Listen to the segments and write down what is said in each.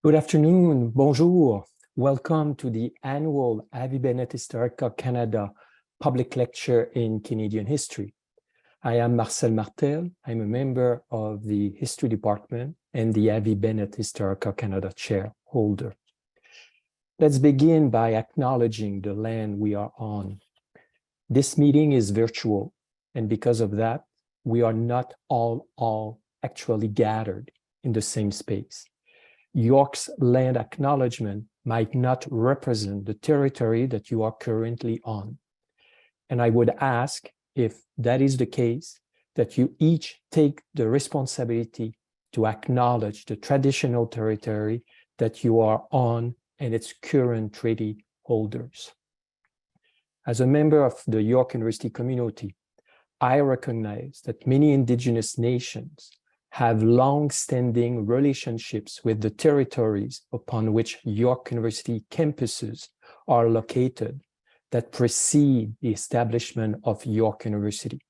Good afternoon, bonjour. Welcome to the annual Avie Bennett Historica Canada public lecture in Canadian history. I am Marcel Martel. I'm a member of the History Department and the Avie Bennett Historica Canada chair holder. Let's begin by acknowledging the land we are on. This meeting is virtual, and because of that, we are not all actually gathered in the same space. York's land acknowledgement might not represent the territory that you are currently on. And I would ask, if that is the case, that you each take the responsibility to acknowledge the traditional territory that you are on and its current treaty holders. As a member of the York University community, I recognize that many Indigenous nations have long-standing relationships with the territories upon which York University campuses are located that precede the establishment of York University.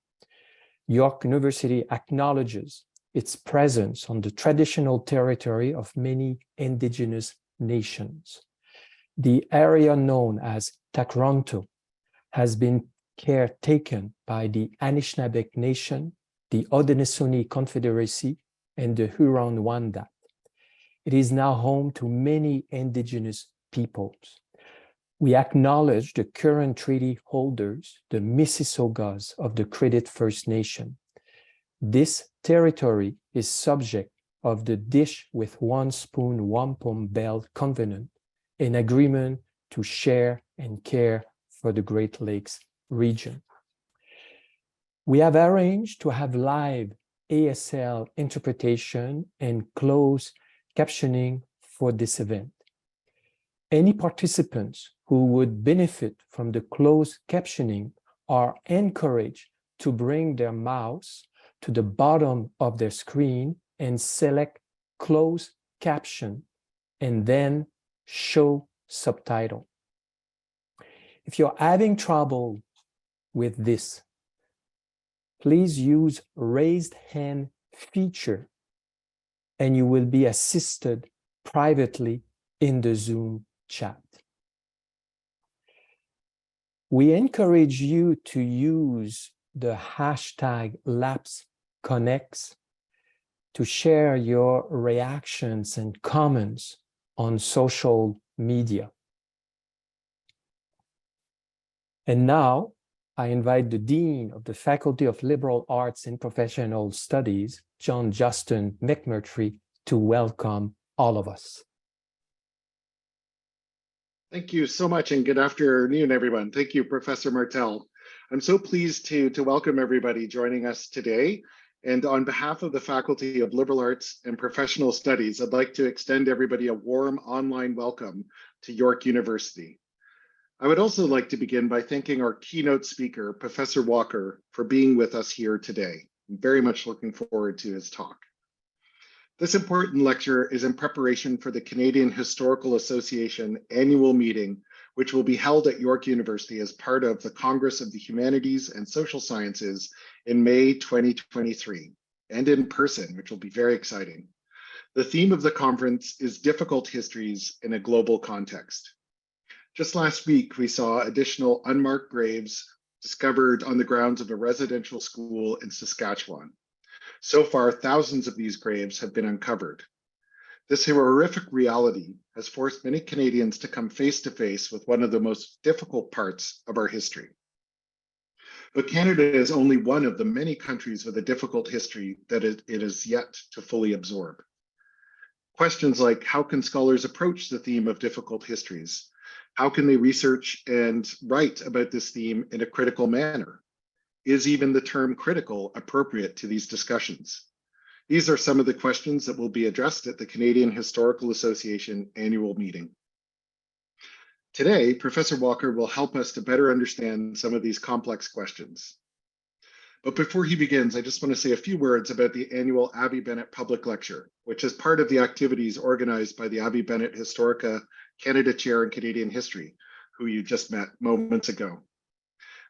York University acknowledges its presence on the traditional territory of many Indigenous nations. The area known as Takronto has been caretaken by the Anishinaabe Nation, the Haudenosaunee Confederacy, and the Huron-Wendat. It is now home to many Indigenous peoples. We acknowledge the current treaty holders, the Mississaugas of the Credit First Nation. This territory is subject of the Dish with One Spoon, Wampum Belt Covenant, an agreement to share and care for the Great Lakes region. We have arranged to have live ASL interpretation and closed captioning for this event. Any participants who would benefit from the closed captioning are encouraged to bring their mouse to the bottom of their screen and select Closed Caption and then Show Subtitle. If you're having trouble with this, please use raised hand feature and you will be assisted privately in the Zoom chat. We encourage you to use the hashtag LapsConnects to share your reactions and comments on social media. And now, I invite the Dean of the Faculty of Liberal Arts and Professional Studies, John Justin McMurtry, to welcome all of us. Thank you so much, and good afternoon, everyone. Thank you, Professor Martel. I'm so pleased to welcome everybody joining us today. And on behalf of the Faculty of Liberal Arts and Professional Studies, I'd like to extend everybody a warm online welcome to York University. I would also like to begin by thanking our keynote speaker, Professor Walker, for being with us here today. I'm very much looking forward to his talk. This important lecture is in preparation for the Canadian Historical Association annual meeting, which will be held at York University as part of the Congress of the Humanities and Social Sciences in May 2023, and in person, which will be very exciting. The theme of the conference is Difficult Histories in a Global Context. Just last week, we saw additional unmarked graves discovered on the grounds of a residential school in Saskatchewan. So far, thousands of these graves have been uncovered. This horrific reality has forced many Canadians to come face to face with one of the most difficult parts of our history. But Canada is only one of the many countries with a difficult history that it is yet to fully absorb. Questions like, how can scholars approach the theme of difficult histories? How can they research and write about this theme in a critical manner? Is even the term critical appropriate to these discussions? These are some of the questions that will be addressed at the Canadian Historical Association annual meeting. Today, Professor Walker will help us to better understand some of these complex questions. But before he begins, I just want to say a few words about the annual Avie Bennett Public Lecture, which is part of the activities organized by the Avie Bennett Historica Canada Chair in Canadian History, who you just met moments ago.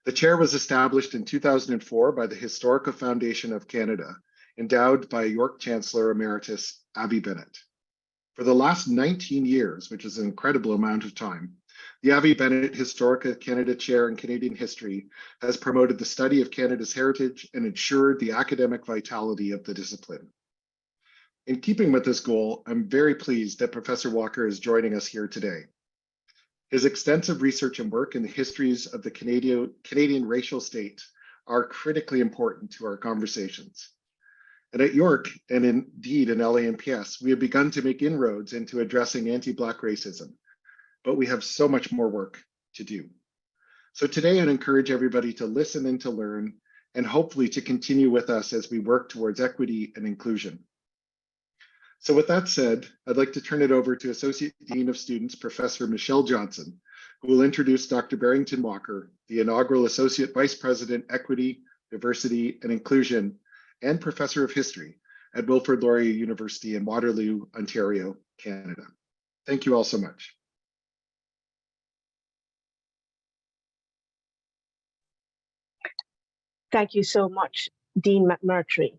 The chair was established in 2004 by the Historica Foundation of Canada, endowed by York Chancellor Emeritus Avie Bennett. For the last 19 years, which is an incredible amount of time, the Avie Bennett Historica Canada Chair in Canadian History has promoted the study of Canada's heritage and ensured the academic vitality of the discipline. In keeping with this goal, I'm very pleased that Professor Walker is joining us here today. His extensive research and work in the histories of the Canadian racial state are critically important to our conversations. And at York, and indeed in LAMPS, we have begun to make inroads into addressing anti-Black racism, but we have so much more work to do. So today I'd encourage everybody to listen and to learn, and hopefully to continue with us as we work towards equity and inclusion. So with that said, I'd like to turn it over to Associate Dean of Students, Professor Michelle Johnson, who will introduce Dr. Barrington Walker, the inaugural Associate Vice President, Equity, Diversity, and Inclusion, and Professor of History at Wilfrid Laurier University in Waterloo, Ontario, Canada. Thank you all so much. Thank you so much, Dean McMurtry.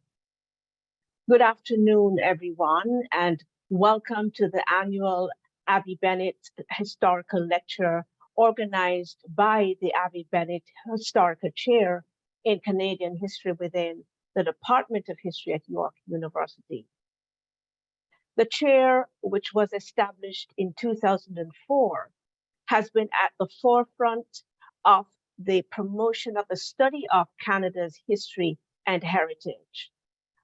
Good afternoon, everyone, and welcome to the annual Avie Bennett Historical Lecture organized by the Avie Bennett Historical Chair in Canadian History within the Department of History at York University. The chair, which was established in 2004, has been at the forefront of the promotion of the study of Canada's history and heritage.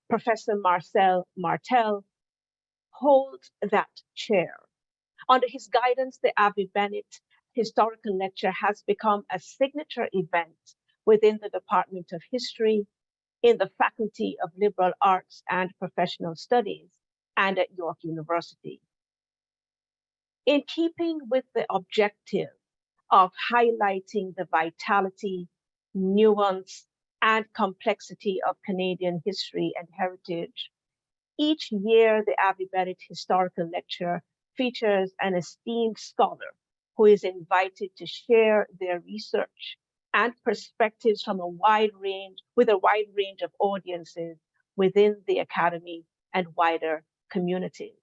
Professor Marcel Martel holds that chair. Under his guidance, the Avie Bennett Historical Lecture has become a signature event within the Department of History, in the Faculty of Liberal Arts and Professional Studies, and at York University. In keeping with the objective of highlighting the vitality, nuance, and complexity of Canadian history and heritage, each year the Avie Bennett Historical Lecture features an esteemed scholar who is invited to share their research and perspectives from a wide range of audiences within the Academy and wider community.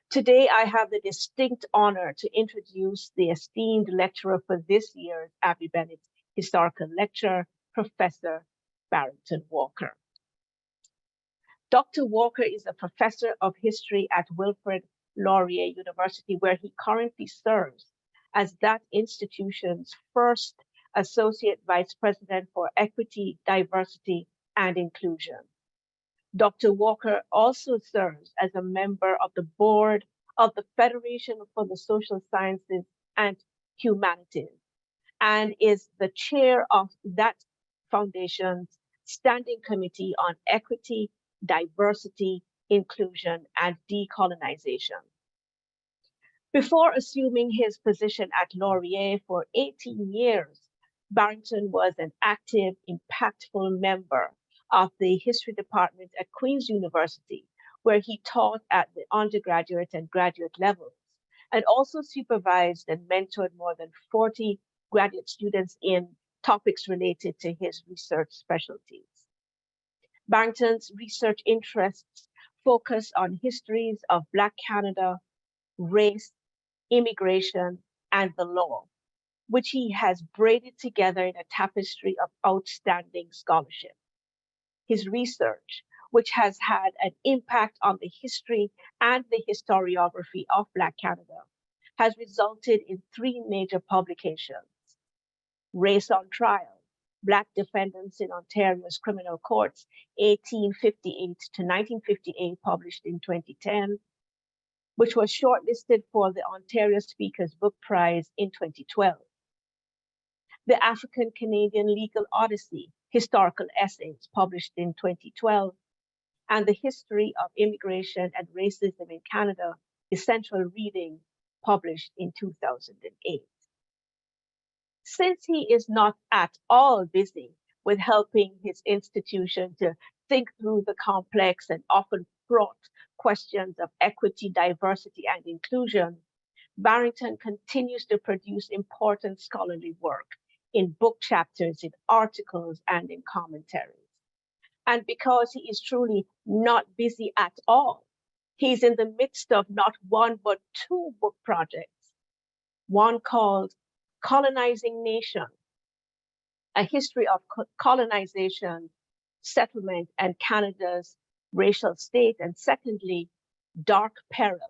Today, I have the distinct honor to introduce the esteemed lecturer for this year's Avie Bennett Historical Lecture, Professor Barrington Walker. Dr. Walker is a professor of history at Wilfrid Laurier University, where he currently serves as that institution's first Associate Vice President for Equity, Diversity, and Inclusion. Dr. Walker also serves as a member of the board of the Federation for the Social Sciences and Humanities, and is the chair of that foundation's Standing Committee on Equity, Diversity, Inclusion, and Decolonization. Before assuming his position at Laurier for 18 years, Barrington was an active, impactful member of the history department at Queen's University, where he taught at the undergraduate and graduate levels, and also supervised and mentored more than 40 graduate students in topics related to his research specialties. Barrington's research interests focus on histories of Black Canada, race, immigration, and the law, which he has braided together in a tapestry of outstanding scholarship. His research, which has had an impact on the history and the historiography of Black Canada, has resulted in 3 major publications: Race on Trial, Black Defendants in Ontario's Criminal Courts, 1858 to 1958, published in 2010, which was shortlisted for the Ontario Speakers Book Prize in 2012. The African Canadian Legal Odyssey, Historical Essays, published in 2012, and The History of Immigration and Racism in Canada, Essential Reading, published in 2008. Since he is not at all busy with helping his institution to think through the complex and often fraught questions of equity, diversity, and inclusion, Barrington continues to produce important scholarly work in book chapters, in articles, and in commentaries. And because he is truly not busy at all, He's in the midst of not one, but two book projects. One called Colonizing Nation, a history of colonization, settlement, and Canada's racial state. And secondly, Dark Peril,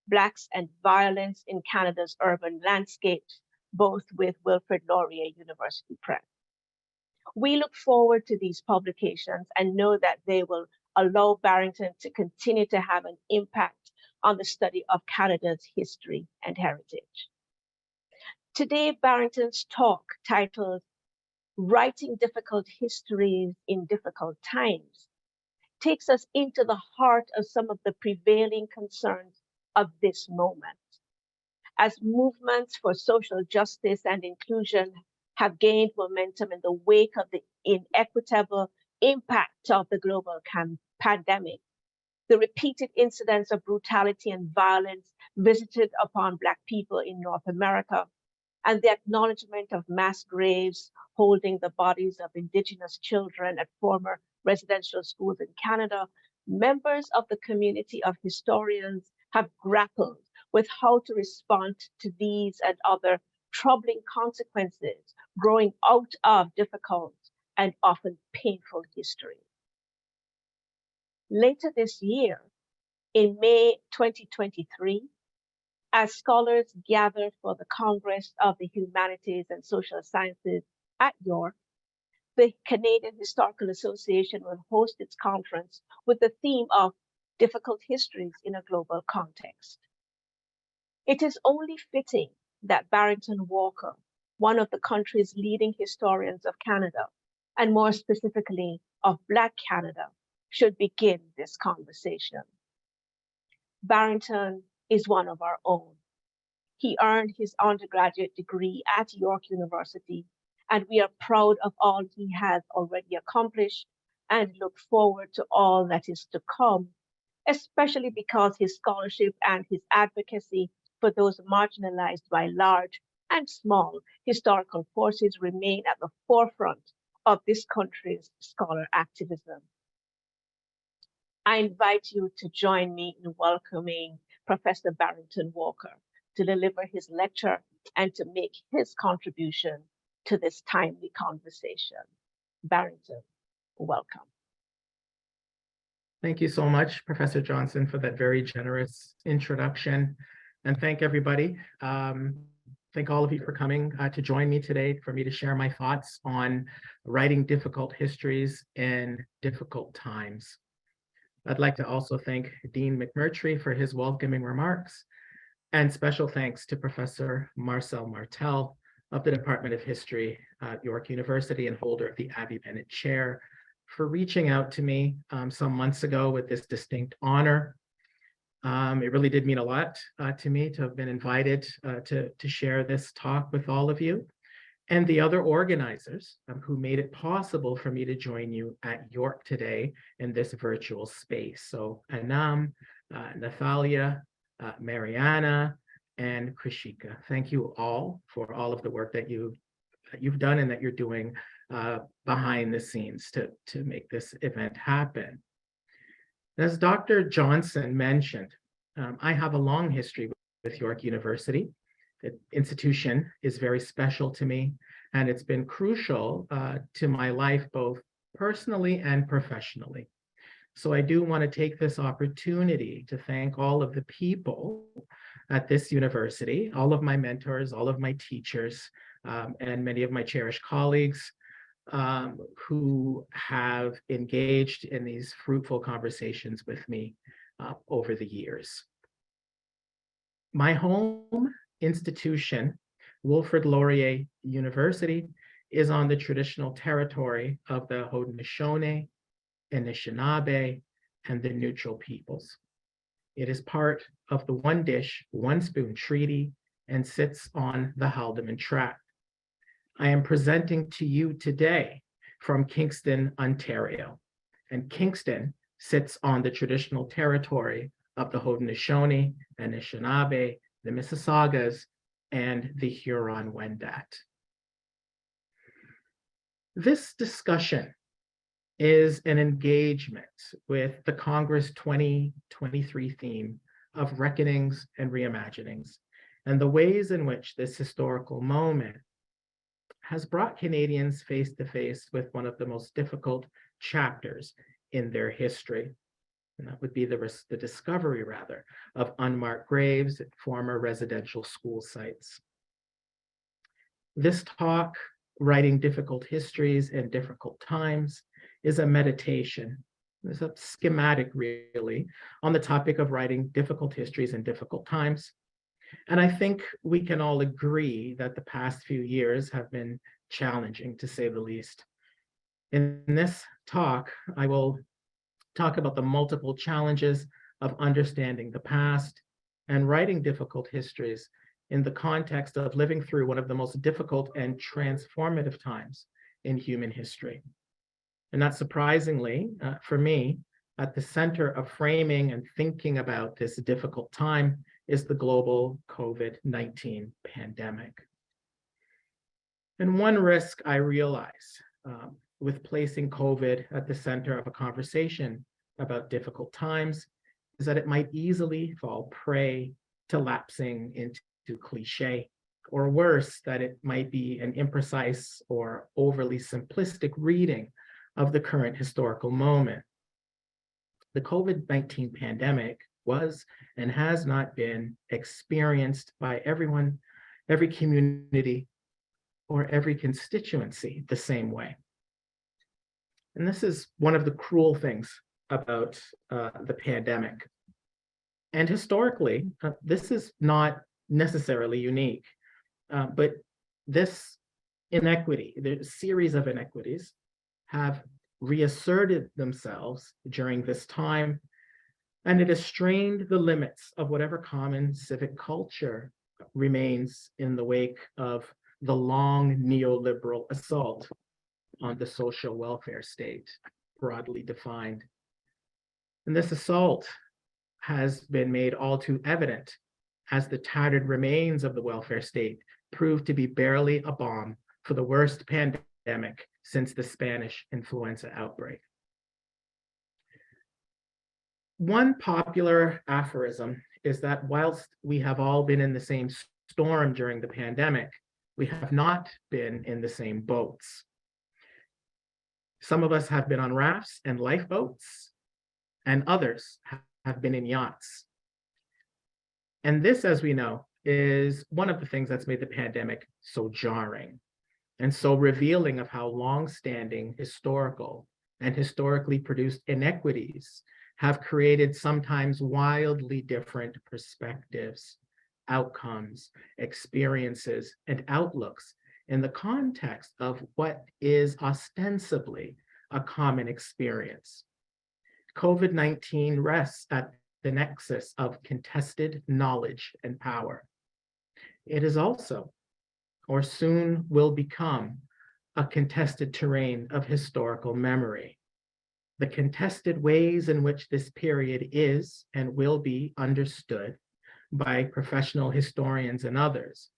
Blacks and Violence in Canada's Urban Landscapes, both with Wilfrid Laurier University Press. We look forward to these publications and know that they will allow Barrington to continue to have an impact on the study of Canada's history and heritage. Today, Barrington's talk, titled Writing Difficult Histories in Difficult Times, takes us into the heart of some of the prevailing concerns of this moment. As movements for social justice and inclusion have gained momentum in the wake of the inequitable impact of the global pandemic, the repeated incidents of brutality and violence visited upon Black people in North America, and the acknowledgement of mass graves holding the bodies of Indigenous children at former residential schools in Canada, members of the community of historians have grappled with how to respond to these and other troubling consequences growing out of difficult and often painful history. Later this year, in May 2023, as scholars gather for the Congress of the Humanities and Social Sciences at York, the Canadian Historical Association will host its conference with the theme of Difficult Histories in a Global Context. It is only fitting that Barrington Walker, one of the country's leading historians of Canada, and more specifically of Black Canada, should begin this conversation. Barrington is one of our own. He earned his undergraduate degree at York University, and we are proud of all he has already accomplished and look forward to all that is to come, especially because his scholarship and his advocacy for those marginalized by large and small historical forces remain at the forefront of this country's scholar activism. I invite you to join me in welcoming Professor Barrington Walker to deliver his lecture and to make his contribution to this timely conversation. Barrington, welcome. Thank you so much, Professor Johnson, for that very generous introduction. And thank everybody. Thank all of you for coming to join me today for me to share my thoughts on writing difficult histories in difficult times. I'd like to also thank Dean McMurtry for his welcoming remarks, and special thanks to Professor Marcel Martel of the Department of History at York University and holder of the Avie Bennett Chair for reaching out to me some months ago with this distinct honor. It really did mean a lot to me to have been invited to share this talk with all of you and the other organizers who made it possible for me to join you at York today in this virtual space. So Anam, Nathalia, Mariana, and Krishika. Thank you all for all of the work that you've done and that you're doing behind the scenes to make this event happen. As Dr. Johnson mentioned, I have a long history with York University. The institution is very special to me, and it's been crucial to my life, both personally and professionally. So I do want to take this opportunity to thank all of the people at this university, all of my mentors, all of my teachers, and many of my cherished colleagues who have engaged in these fruitful conversations with me over the years. My home institution, Wilfrid Laurier University, is on the traditional territory of the Haudenosaunee, Anishinaabe, and the Neutral Peoples. It is part of the One Dish, One Spoon Treaty and sits on the Haldimand Tract. I am presenting to you today from Kingston, Ontario, and Kingston sits on the traditional territory of the Haudenosaunee, Anishinaabe, the Mississaugas, and the Huron-Wendat. This discussion is an engagement with the Congress 2023 theme of reckonings and reimaginings, and the ways in which this historical moment has brought Canadians face to face with one of the most difficult chapters in their history. And that would be the discovery, rather, of unmarked graves at former residential school sites. This talk, Writing Difficult Histories in Difficult Times, is a meditation. It's a schematic, really, on the topic of writing difficult histories in difficult times. And I think we can all agree that the past few years have been challenging, to say the least. In this talk, I will talk about the multiple challenges of understanding the past and writing difficult histories in the context of living through one of the most difficult and transformative times in human history. And not surprisingly, for me, at the center of framing and thinking about this difficult time is the global COVID-19 pandemic. And one risk I realize with placing COVID at the center of a conversation about difficult times is that it might easily fall prey to lapsing into cliche, or worse, that it might be an imprecise or overly simplistic reading of the current historical moment. The COVID-19 pandemic was and has not been experienced by everyone, every community, or every constituency the same way. And this is one of the cruel things about the pandemic. And historically, this is not necessarily unique, but this inequity, the series of inequities, have reasserted themselves during this time, and it has strained the limits of whatever common civic culture remains in the wake of the long neoliberal assault on the social welfare state, broadly defined. And this assault has been made all too evident as the tattered remains of the welfare state proved to be barely a balm for the worst pandemic since the Spanish influenza outbreak. One popular aphorism is that whilst we have all been in the same storm during the pandemic, we have not been in the same boats. Some of us have been on rafts and lifeboats, and others have been in yachts. And this, as we know, is one of the things that's made the pandemic so jarring and so revealing of how long-standing historical and historically produced inequities have created sometimes wildly different perspectives, outcomes, experiences, and outlooks in the context of what is ostensibly a common experience. COVID-19 rests at the nexus of contested knowledge and power. It is also, or soon will become, a contested terrain of historical memory. The contested ways in which this period is and will be understood by professional historians and others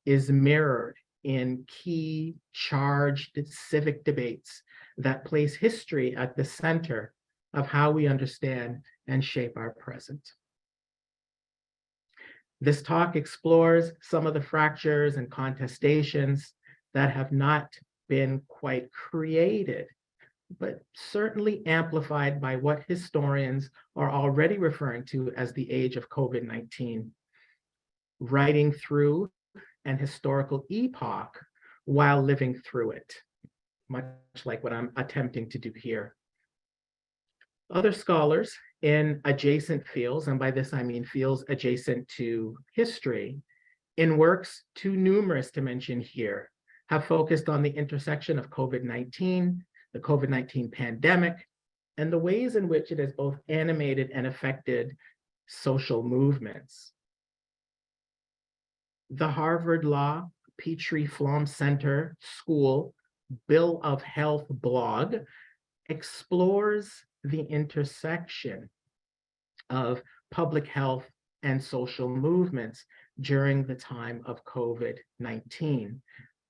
is mirrored in key charged civic debates that place history at the center of how we understand and shape our present. This talk explores some of the fractures and contestations that have not been quite created, but certainly amplified by what historians are already referring to as the age of COVID-19, writing through an historical epoch while living through it, much like what I'm attempting to do here. Other scholars in adjacent fields, and by this I mean fields adjacent to history, in works too numerous to mention here, have focused on the intersection of COVID-19, the COVID-19 pandemic, and the ways in which it has both animated and affected social movements. The Harvard Law Petrie Flom Center School Bill of Health blog explores the intersection of public health and social movements during the time of COVID-19,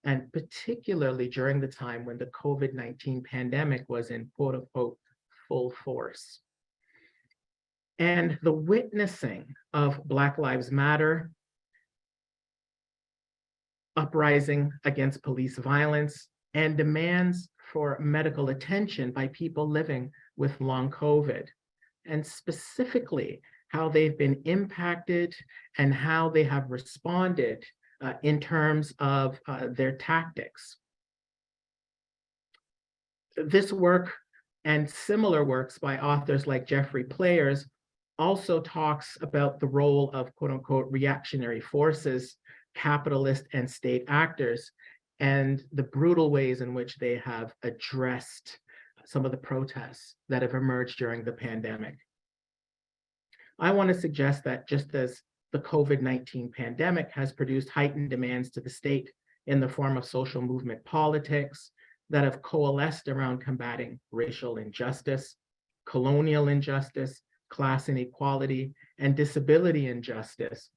and particularly during the time when the COVID-19 pandemic was in quote unquote full force. And the witnessing of Black Lives Matter, uprising against police violence, and demands for medical attention by people living with long COVID, and specifically how they've been impacted and how they have responded in terms of their tactics. This work and similar works by authors like Jeffrey Players also talks about the role of quote unquote reactionary forces, capitalist and state actors, and the brutal ways in which they have addressed some of the protests that have emerged during the pandemic. I want to suggest that just as the COVID-19 pandemic has produced heightened demands to the state in the form of social movement politics that have coalesced around combating racial injustice, colonial injustice, class inequality, and disability injustice,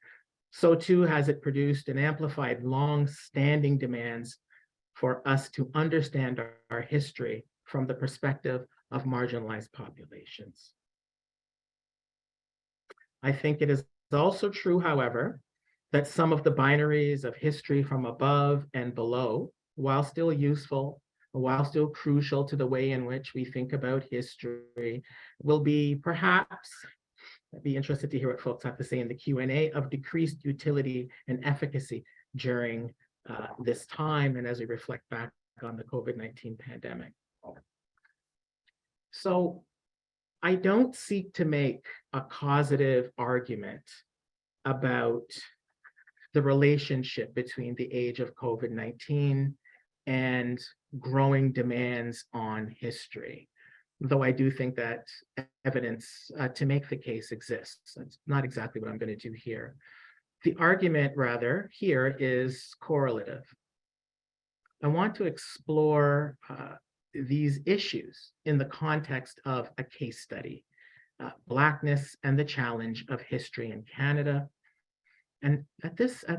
so too has it produced and amplified long-standing demands for us to understand our history from the perspective of marginalized populations. I think it is also true, however, that some of the binaries of history from above and below, while still useful, while still crucial to the way in which we think about history, will be perhaps, I'd be interested to hear what folks have to say in the Q&A, of decreased utility and efficacy during this time and as we reflect back on the COVID-19 pandemic. So I don't seek to make a causative argument about the relationship between the age of COVID-19 and growing demands on history, though I do think that evidence to make the case exists. That's not exactly what I'm going to do here. The argument, rather, here is correlative. I want to explore these issues in the context of a case study, Blackness and the Challenge of History in Canada. And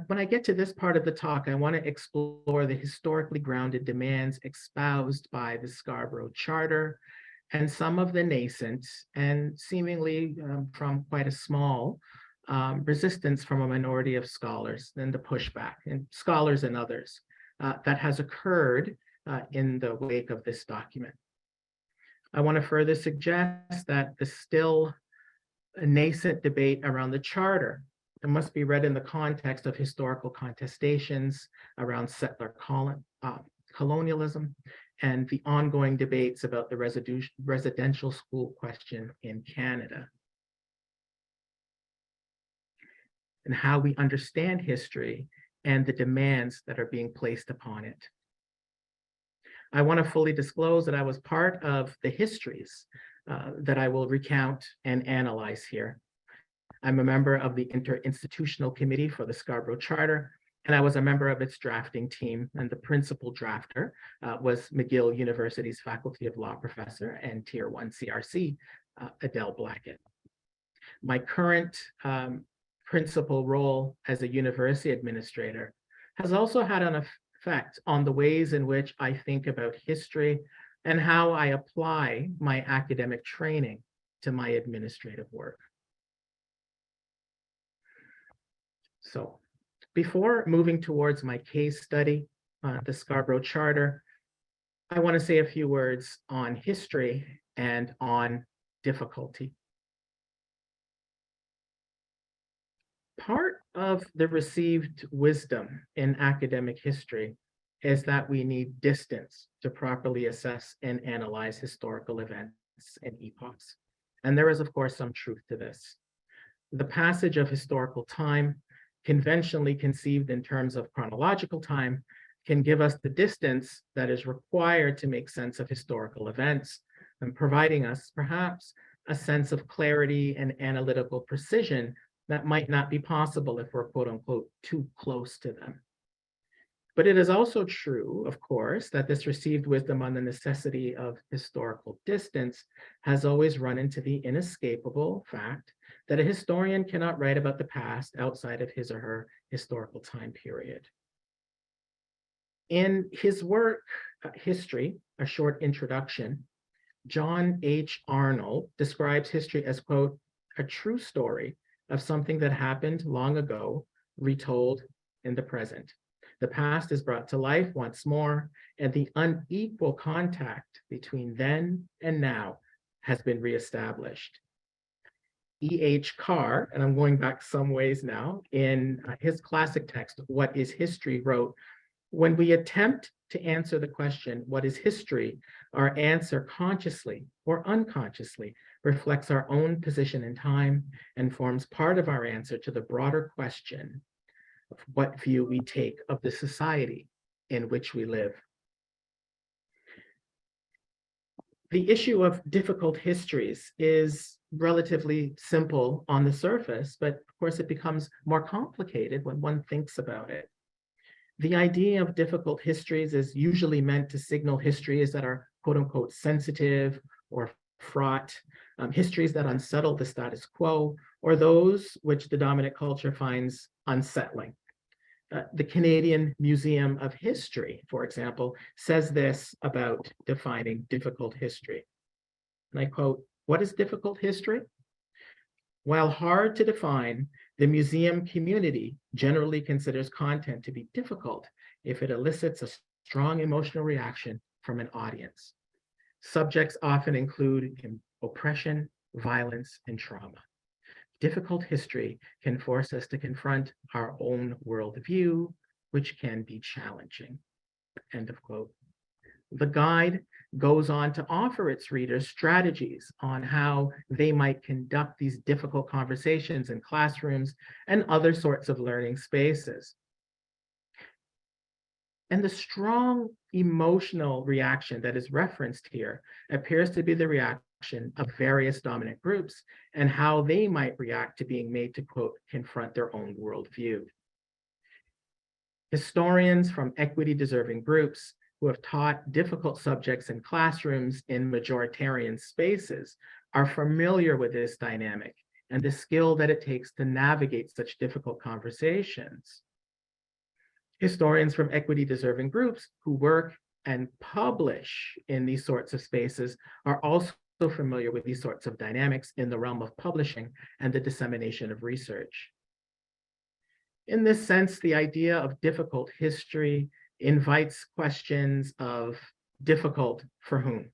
when I get to this part of the talk, I want to explore the historically grounded demands espoused by the Scarborough Charter and some of the nascent and seemingly from quite a small resistance from a minority of scholars and the pushback, and scholars and others, that has occurred in the wake of this document. I want to further suggest that the still nascent debate around the Charter must be read in the context of historical contestations around settler colonialism and the ongoing debates about the residential school question in Canada, and how we understand history and the demands that are being placed upon it. I want to fully disclose that I was part of the histories that I will recount and analyze here. I'm a member of the Interinstitutional Committee for the Scarborough Charter, and I was a member of its drafting team, and the principal drafter was McGill University's Faculty of Law professor and Tier 1 CRC, Adele Blackett. My current principal role as a university administrator has also had an effect on the ways in which I think about history and how I apply my academic training to my administrative work. So before moving towards my case study, the Scarborough Charter, I want to say a few words on history and on difficulty. Part of the received wisdom in academic history is that we need distance to properly assess and analyze historical events and epochs. And there is, of course, some truth to this. The passage of historical time, conventionally conceived in terms of chronological time, can give us the distance that is required to make sense of historical events, and providing us perhaps a sense of clarity and analytical precision that might not be possible if we're quote unquote too close to them. But it is also true, of course, that this received wisdom on the necessity of historical distance has always run into the inescapable fact that a historian cannot write about the past outside of his or her historical time period. In his work, History, A Short Introduction, John H. Arnold describes history as, quote, a true story of something that happened long ago, retold in the present. The past is brought to life once more, and the unequal contact between then and now has been reestablished. E.H. Carr, and I'm going back some ways now, in his classic text, What is History, wrote, when we attempt to answer the question, what is history, our answer consciously or unconsciously reflects our own position in time and forms part of our answer to the broader question of what view we take of the society in which we live. The issue of difficult histories is relatively simple on the surface, but of course it becomes more complicated when one thinks about it. The idea of difficult histories is usually meant to signal histories that are quote unquote sensitive or fraught, histories that unsettle the status quo, or those which the dominant culture finds unsettling. The Canadian Museum of History, for example, says this about defining difficult history. And I quote, what is difficult history? While hard to define, the museum community generally considers content to be difficult if it elicits a strong emotional reaction from an audience. Subjects often include oppression, violence, and trauma. Difficult history can force us to confront our own worldview, which can be challenging. End of quote. The guide goes on to offer its readers strategies on how they might conduct these difficult conversations in classrooms and other sorts of learning spaces. And the strong emotional reaction that is referenced here appears to be the reaction of various dominant groups and how they might react to being made to, quote, confront their own worldview. Historians from equity-deserving groups who have taught difficult subjects in classrooms in majoritarian spaces are familiar with this dynamic and the skill that it takes to navigate such difficult conversations. Historians from equity-deserving groups who work and publish in these sorts of spaces are also familiar with these sorts of dynamics in the realm of publishing and the dissemination of research. In this sense, the idea of difficult history invites questions of difficult for whom?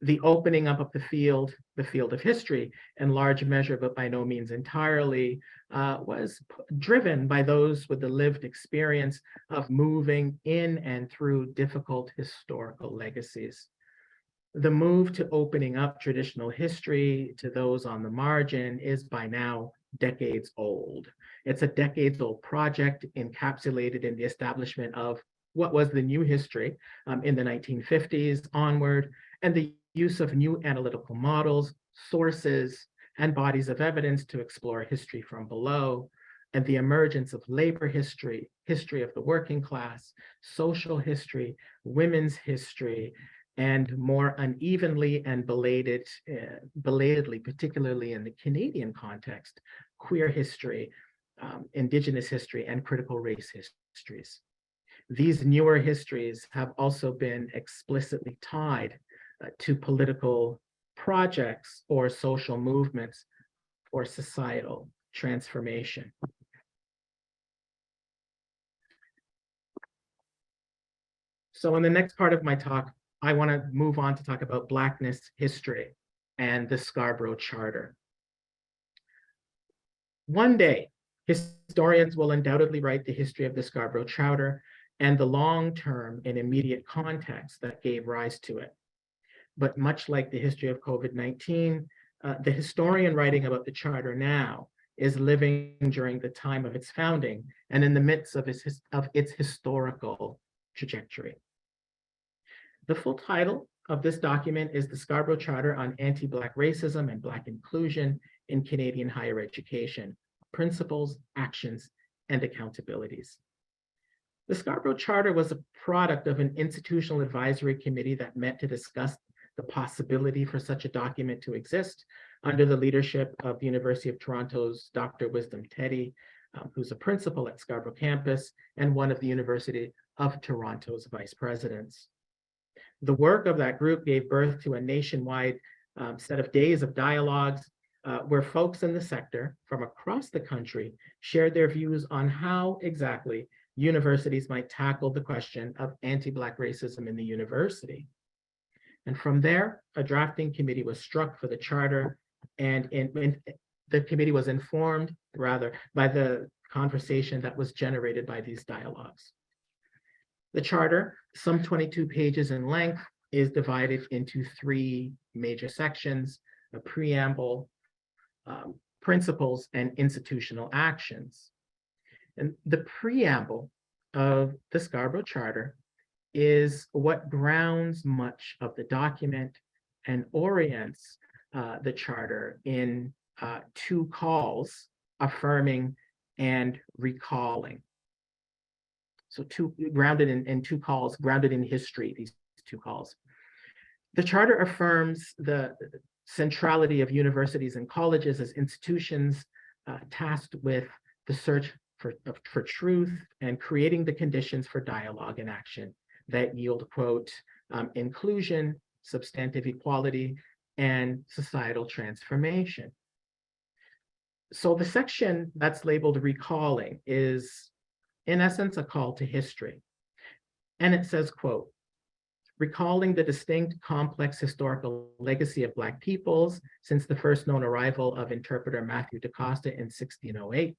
The opening up of the field of history, in large measure, but by no means entirely, was driven by those with the lived experience of moving in and through difficult historical legacies. The move to opening up traditional history to those on the margin is by now decades old. It's a decades-old project encapsulated in the establishment of what was the new history in the 1950s onward, and the use of new analytical models, sources, and bodies of evidence to explore history from below, and the emergence of labor history, history of the working class, social history, women's history, and more unevenly and belatedly, particularly in the Canadian context, queer history, Indigenous history, and critical race histories. These newer histories have also been explicitly tied to political projects or social movements for societal transformation. So in the next part of my talk, I want to move on to talk about Blackness history and the Scarborough Charter. One day, historians will undoubtedly write the history of the Scarborough Charter and the long-term and immediate context that gave rise to it. But much like the history of COVID-19, the historian writing about the Charter now is living during the time of its founding and in the midst of its historical trajectory. The full title of this document is the Scarborough Charter on Anti-Black Racism and Black Inclusion in Canadian Higher Education, Principles, Actions, and Accountabilities. The Scarborough Charter was a product of an institutional advisory committee that met to discuss the possibility for such a document to exist under the leadership of the University of Toronto's Dr. Wisdom Teddy, who's a principal at Scarborough campus and one of the University of Toronto's vice presidents. The work of that group gave birth to a nationwide set of days of dialogues where folks in the sector from across the country shared their views on how exactly universities might tackle the question of anti-Black racism in the university. And from there, a drafting committee was struck for the charter, and the committee was informed, rather, by the conversation that was generated by these dialogues. The charter, some 22 pages in length, is divided into 3 major sections: a preamble, principles, and institutional actions. And the preamble of the Scarborough Charter is what grounds much of the document and orients the charter in 2 calls, affirming and recalling. So grounded in 2 calls, grounded in history, these 2 calls. The charter affirms the centrality of universities and colleges as institutions tasked with the search for truth and creating the conditions for dialogue and action that yield, quote, inclusion, substantive equality, and societal transformation. So the section that's labeled recalling is, in essence, a call to history. And it says, quote, recalling the distinct, complex historical legacy of Black peoples since the first known arrival of interpreter Matthew DaCosta in 1608,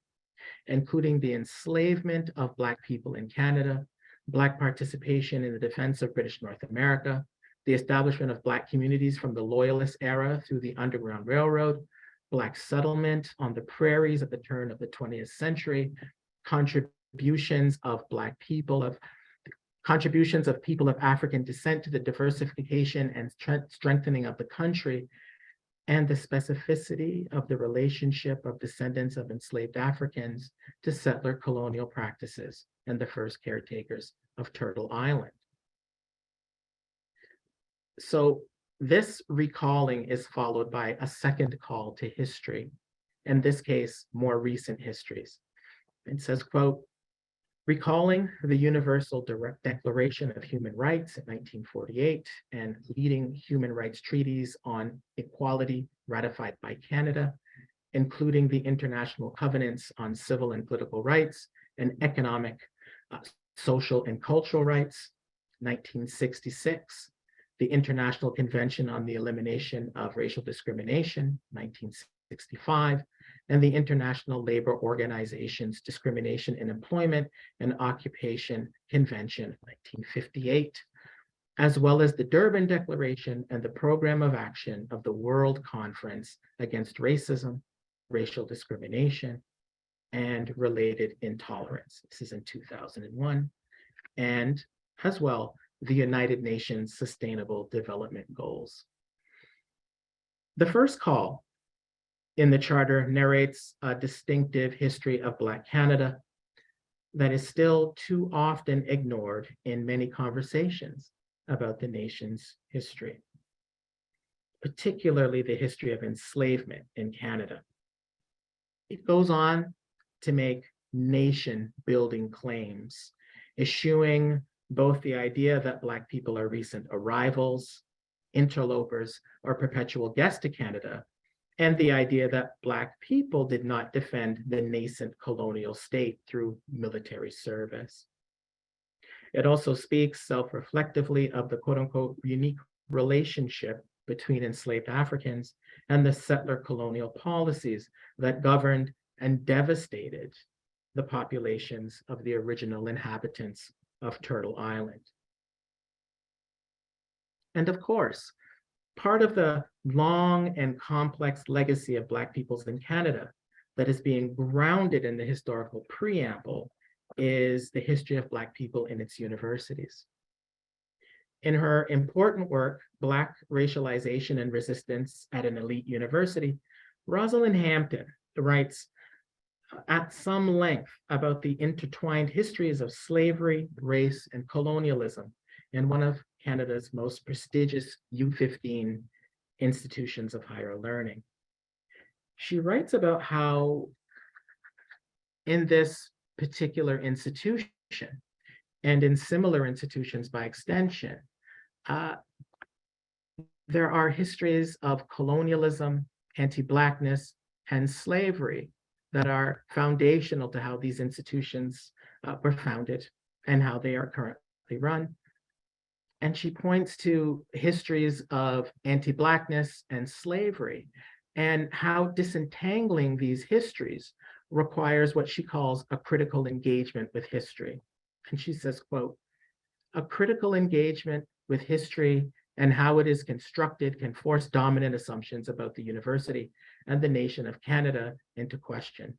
including the enslavement of Black people in Canada, Black participation in the defense of British North America, the establishment of Black communities from the Loyalist era through the Underground Railroad, Black settlement on the prairies at the turn of the 20th century, contributions of people of African descent to the diversification and strengthening of the country, and the specificity of the relationship of descendants of enslaved Africans to settler colonial practices and the first caretakers of Turtle Island. So this recalling is followed by a second call to history, in this case, more recent histories. It says, quote, recalling the Universal Declaration of Human Rights in 1948 and leading human rights treaties on equality ratified by Canada, including the International Covenants on Civil and Political Rights and Economic, Social and Cultural Rights, 1966, the International Convention on the Elimination of Racial Discrimination, 1965, and the International Labor Organization's Discrimination in Employment and Occupation Convention, 1958, as well as the Durban Declaration and the Program of Action of the World Conference Against Racism, Racial Discrimination, and Related Intolerance. This is in 2001, and as well, the United Nations Sustainable Development Goals. The first call in the charter narrates a distinctive history of Black Canada that is still too often ignored in many conversations about the nation's history, particularly the history of enslavement in Canada. It goes on to make nation-building claims, eschewing both the idea that Black people are recent arrivals, interlopers, or perpetual guests to Canada, and the idea that Black people did not defend the nascent colonial state through military service. It also speaks self-reflectively of the quote-unquote unique relationship between enslaved Africans and the settler colonial policies that governed and devastated the populations of the original inhabitants of Turtle Island. And of course, part of the long and complex legacy of Black peoples in Canada that is being grounded in the historical preamble is the history of Black people in its universities. In her important work, Black Racialization and Resistance at an Elite University, Rosalind Hampton writes at some length about the intertwined histories of slavery, race, and colonialism in one of Canada's most prestigious U15 institutions of higher learning. She writes about how in this particular institution, and in similar institutions by extension. There are histories of colonialism, anti-Blackness, and slavery that are foundational to how these institutions were founded and how they are currently run. And she points to histories of anti-Blackness and slavery and how disentangling these histories requires what she calls a critical engagement with history. And she says, quote, "A critical engagement with history and how it is constructed can force dominant assumptions about the university and the nation of Canada into question.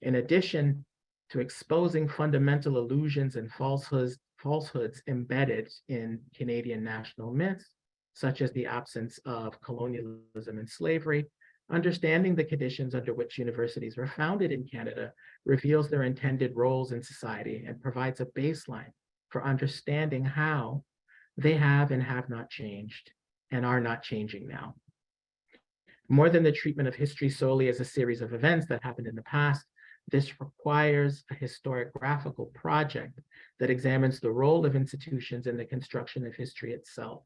In addition to exposing fundamental illusions and falsehoods embedded in Canadian national myths, such as the absence of colonialism and slavery, understanding the conditions under which universities were founded in Canada reveals their intended roles in society and provides a baseline for understanding how they have and have not changed and are not changing now. More than the treatment of history solely as a series of events that happened in the past, this requires a historiographical project that examines the role of institutions in the construction of history itself,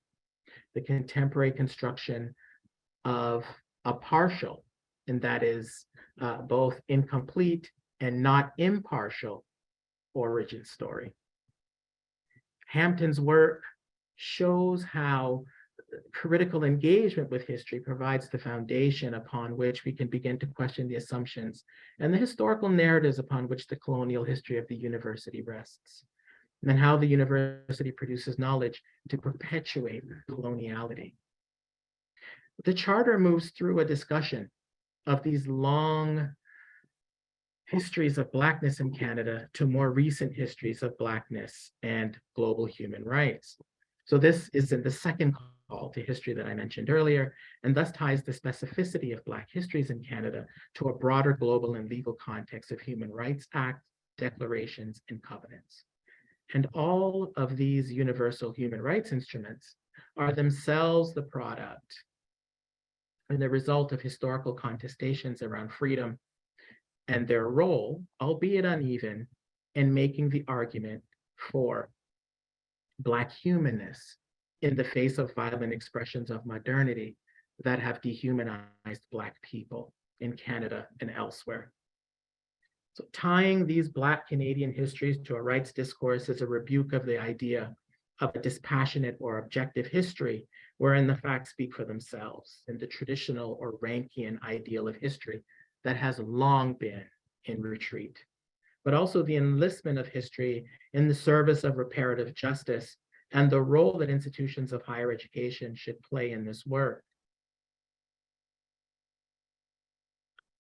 the contemporary construction of a partial, and that is both incomplete and not impartial origin story. Hampton's work shows how critical engagement with history provides the foundation upon which we can begin to question the assumptions and the historical narratives upon which the colonial history of the university rests, and then how the university produces knowledge to perpetuate coloniality. The charter moves through a discussion of these long histories of Blackness in Canada to more recent histories of Blackness and global human rights. So this is in the second call to history that I mentioned earlier, and thus ties the specificity of Black histories in Canada to a broader global and legal context of human rights acts, declarations, and covenants. And all of these universal human rights instruments are themselves the product and the result of historical contestations around freedom and their role, albeit uneven, in making the argument for Black humanness in the face of violent expressions of modernity that have dehumanized Black people in Canada and elsewhere. So tying these Black Canadian histories to a rights discourse is a rebuke of the idea of a dispassionate or objective history wherein the facts speak for themselves in the traditional or Rankian ideal of history that has long been in retreat, but also the enlistment of history in the service of reparative justice and the role that institutions of higher education should play in this work.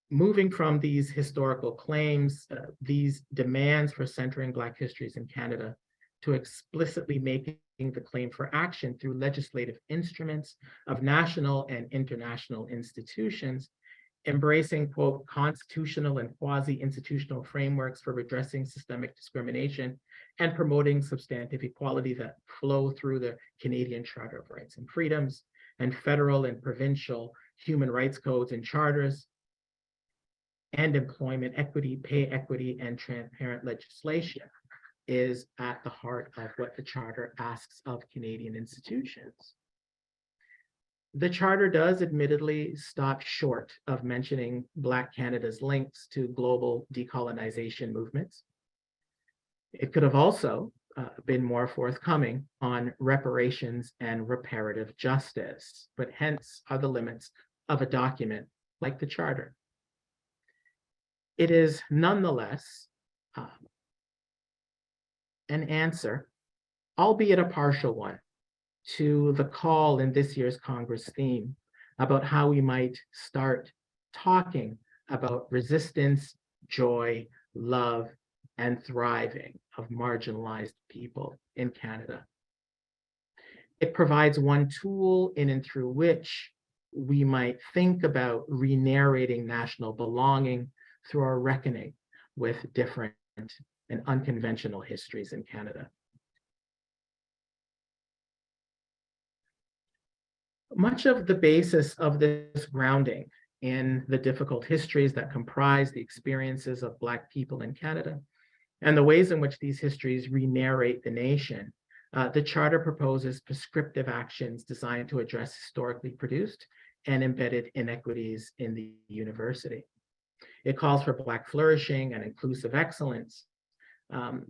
Moving from these historical claims, these demands for centering Black histories in Canada to explicitly making the claim for action through legislative instruments of national and international institutions, embracing, quote, constitutional and quasi-institutional frameworks for redressing systemic discrimination and promoting substantive equality that flow through the Canadian Charter of Rights and Freedoms and federal and provincial human rights codes and charters, and employment equity, pay equity, and transparent legislation is at the heart of what the Charter asks of Canadian institutions. The Charter does admittedly stop short of mentioning Black Canada's links to global decolonization movements. It could have also been more forthcoming on reparations and reparative justice, but hence are the limits of a document like the Charter. It is nonetheless an answer, albeit a partial one, to the call in this year's Congress theme about how we might start talking about resistance, joy, love, and thriving of marginalized people in Canada. It provides one tool in and through which we might think about re-narrating national belonging through our reckoning with different and unconventional histories in Canada. Much of the basis of this grounding in the difficult histories that comprise the experiences of Black people in Canada and the ways in which these histories re-narrate the nation, the Charter proposes prescriptive actions designed to address historically produced and embedded inequities in the university. It calls for Black flourishing and inclusive excellence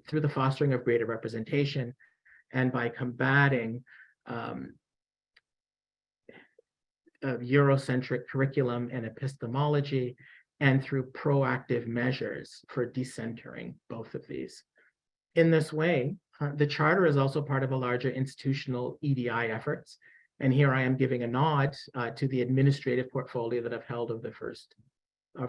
through the fostering of greater representation and by combating Eurocentric curriculum and epistemology, and through proactive measures for decentering both of these. In this way, the Charter is also part of a larger institutional EDI efforts. And here I am giving a nod to the administrative portfolio that I've held over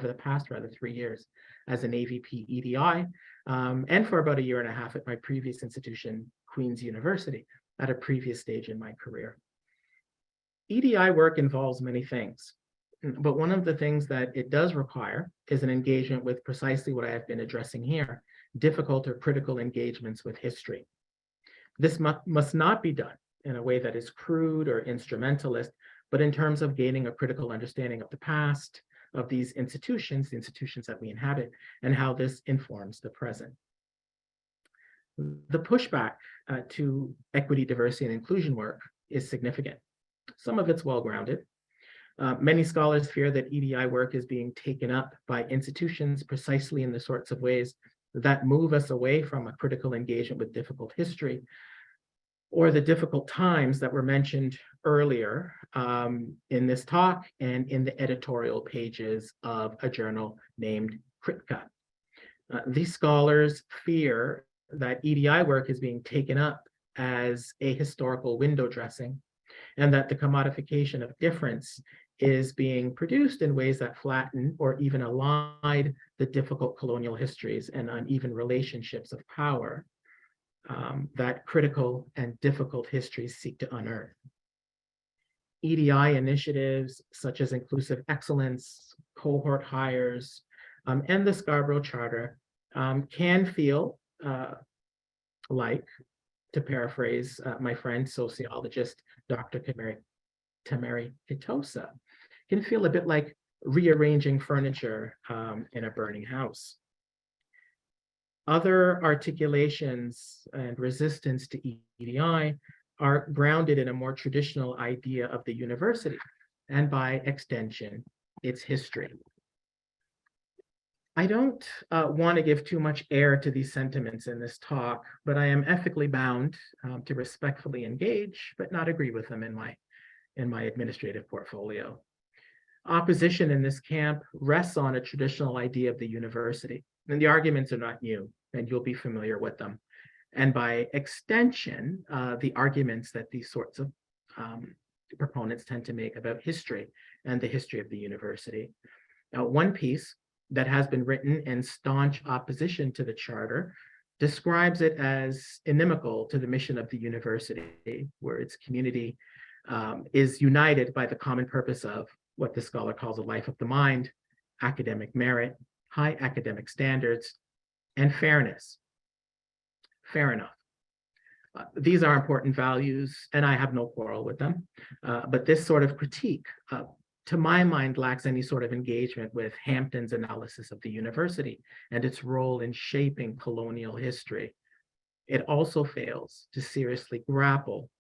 the past 3 years as an AVP EDI, and for about 1.5 years at my previous institution, Queen's University, at a previous stage in my career. EDI work involves many things, but one of the things that it does require is an engagement with precisely what I have been addressing here, difficult or critical engagements with history. This must not be done in a way that is crude or instrumentalist, but in terms of gaining a critical understanding of the past, of these institutions, the institutions that we inhabit, and how this informs the present. The pushback to equity, diversity, and inclusion work is significant. Some of it's well-grounded. Many scholars fear that EDI work is being taken up by institutions precisely in the sorts of ways that move us away from a critical engagement with difficult history, or the difficult times that were mentioned earlier in this talk and in the editorial pages of a journal named Kritka. These scholars fear that EDI work is being taken up as a historical window dressing, and that the commodification of difference is being produced in ways that flatten or even elide the difficult colonial histories and uneven relationships of power that critical and difficult histories seek to unearth. EDI initiatives such as inclusive excellence, cohort hires, and the Scarborough Charter can feel like, to paraphrase my friend, sociologist, Dr. Tamari Hitosa, can feel a bit like rearranging furniture in a burning house. Other articulations and resistance to EDI are grounded in a more traditional idea of the university, and by extension, its history. I don't want to give too much air to these sentiments in this talk, but I am ethically bound to respectfully engage, but not agree with them in my administrative portfolio. Opposition in this camp rests on a traditional idea of the university, and the arguments are not new, and you'll be familiar with them. And by extension, the arguments that these sorts of proponents tend to make about history and the history of the university. Now, one piece that has been written in staunch opposition to the Charter describes it as inimical to the mission of the university, where its community is united by the common purpose of what the scholar calls a life of the mind, academic merit, high academic standards, and fairness. Fair enough. These are important values, and I have no quarrel with them. But this sort of critique, to my mind, lacks any sort of engagement with Hampton's analysis of the university and its role in shaping colonial history. It also fails to seriously grapple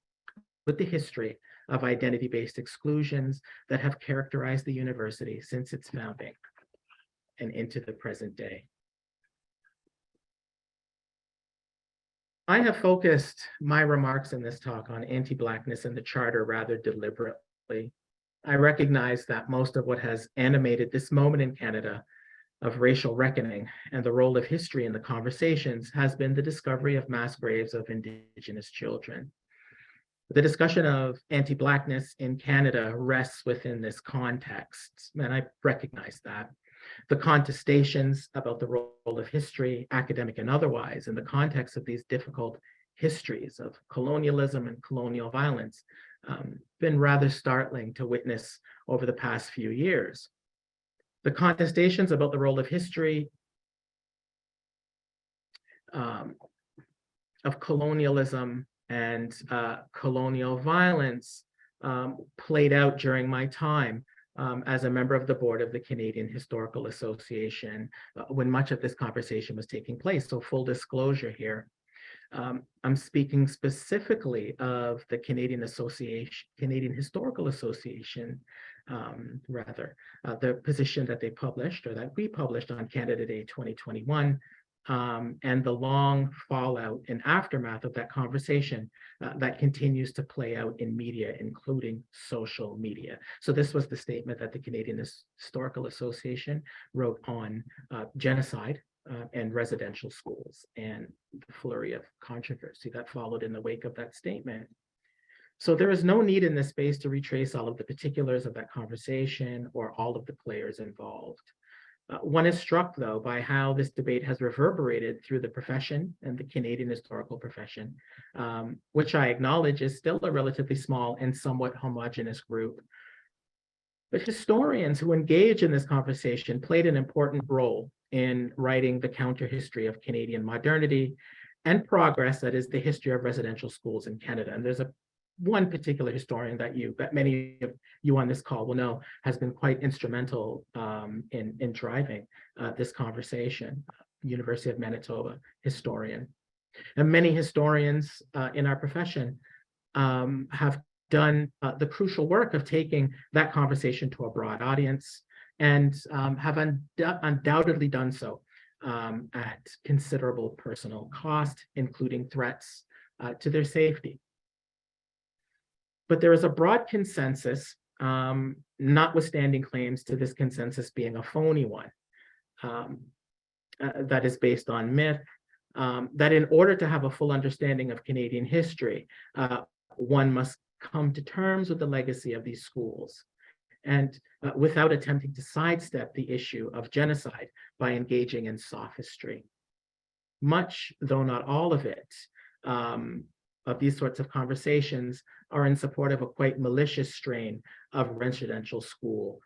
with the history of identity-based exclusions that have characterized the university since its founding and into the present day. I have focused my remarks in this talk on anti-Blackness and the Charter rather deliberately. I recognize that most of what has animated this moment in Canada of racial reckoning and the role of history in the conversations has been the discovery of mass graves of Indigenous children. The discussion of anti-Blackness in Canada rests within this context, and I recognize that. The contestations about the role of history, academic and otherwise, in the context of these difficult histories of colonialism and colonial violence, been rather startling to witness over the past few years. The contestations about the role of history, of colonialism and colonial violence played out during my time as a member of the board of the Canadian Historical Association when much of this conversation was taking place. So full disclosure here. I'm speaking specifically of the Canadian Historical Association, the position that they published, or that we published on Canada Day 2021, and the long fallout and aftermath of that conversation that continues to play out in media, including social media. So this was the statement that the Canadian Historical Association wrote on genocide and residential schools, and the flurry of controversy that followed in the wake of that statement. So there is no need in this space to retrace all of the particulars of that conversation or all of the players involved. One is struck, though, by how this debate has reverberated through the profession and the Canadian historical profession, which I acknowledge is still a relatively small and somewhat homogeneous group. But historians who engage in this conversation played an important role in writing the counter-history of Canadian modernity and progress, that is the history of residential schools in Canada. And there's one particular historian that many of you on this call will know has been quite instrumental in driving this conversation, University of Manitoba historian. And many historians in our profession have done the crucial work of taking that conversation to a broad audience, and have undoubtedly done so at considerable personal cost, including threats to their safety. But there is a broad consensus, notwithstanding claims to this consensus being a phony one, that is based on myth, that in order to have a full understanding of Canadian history, one must come to terms with the legacy of these schools, and without attempting to sidestep the issue of genocide by engaging in sophistry. Much, though not all of it, of these sorts of conversations are in support of a quite malicious strain of residential school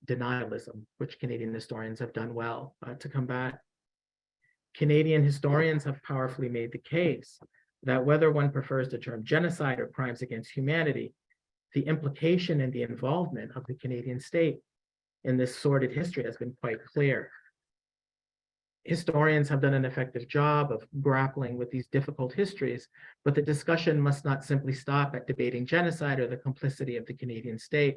denialism, which Canadian historians have done well to combat. Canadian historians have powerfully made the case that whether one prefers the term genocide or crimes against humanity, the implication and the involvement of the Canadian state in this sordid history has been quite clear. Historians have done an effective job of grappling with these difficult histories, but the discussion must not simply stop at debating genocide or the complicity of the Canadian state.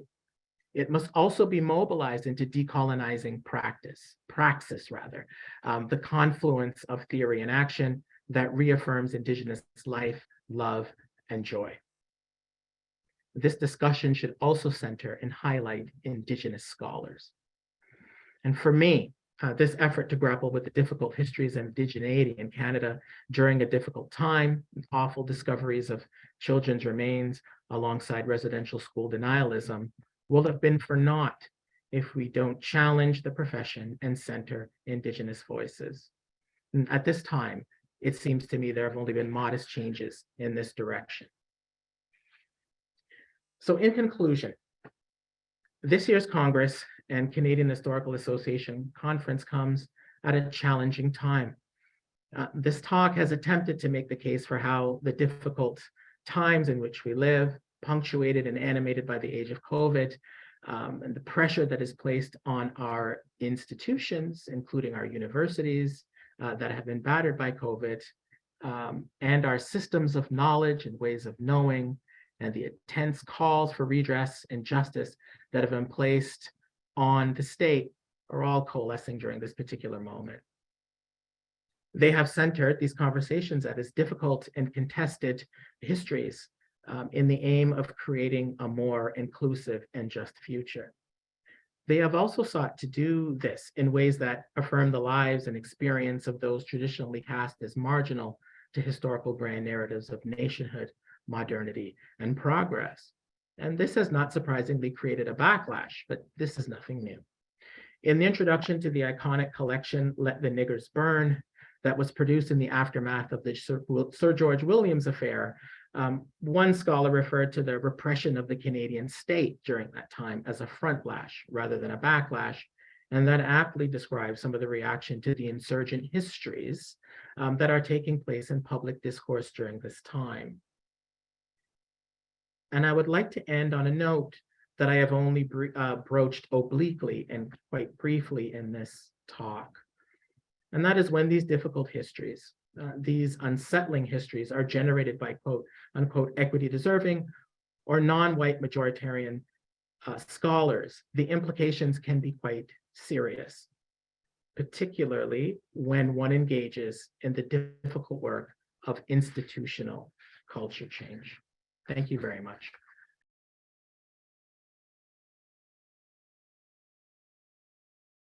It must also be mobilized into decolonizing praxis, the confluence of theory and action that reaffirms Indigenous life, love, and joy. This discussion should also center and highlight Indigenous scholars. And for me, this effort to grapple with the difficult histories of indigeneity in Canada during a difficult time, awful discoveries of children's remains alongside residential school denialism, will have been for naught if we don't challenge the profession and center Indigenous voices. And at this time, it seems to me there have only been modest changes in this direction. So in conclusion, this year's Congress and Canadian Historical Association conference comes at a challenging time. This talk has attempted to make the case for how the difficult times in which we live, punctuated and animated by the age of COVID, and the pressure that is placed on our institutions, including our universities that have been battered by COVID, and our systems of knowledge and ways of knowing, and the intense calls for redress and justice that have been placed on the state are all coalescing during this particular moment. They have centered these conversations at as difficult and contested histories in the aim of creating a more inclusive and just future. They have also sought to do this in ways that affirm the lives and experience of those traditionally cast as marginal to historical grand narratives of nationhood, modernity, and progress. And this has not surprisingly created a backlash, but this is nothing new. In the introduction to the iconic collection, Let the Niggers Burn, that was produced in the aftermath of the Sir George Williams affair, one scholar referred to the repression of the Canadian state during that time as a frontlash rather than a backlash, and that aptly describes some of the reaction to the insurgent histories that are taking place in public discourse during this time. And I would like to end on a note that I have only broached obliquely and quite briefly in this talk. And that is when these difficult histories, these unsettling histories are generated by quote unquote equity deserving or non-white majoritarian scholars, the implications can be quite serious, particularly when one engages in the difficult work of institutional culture change. Thank you very much.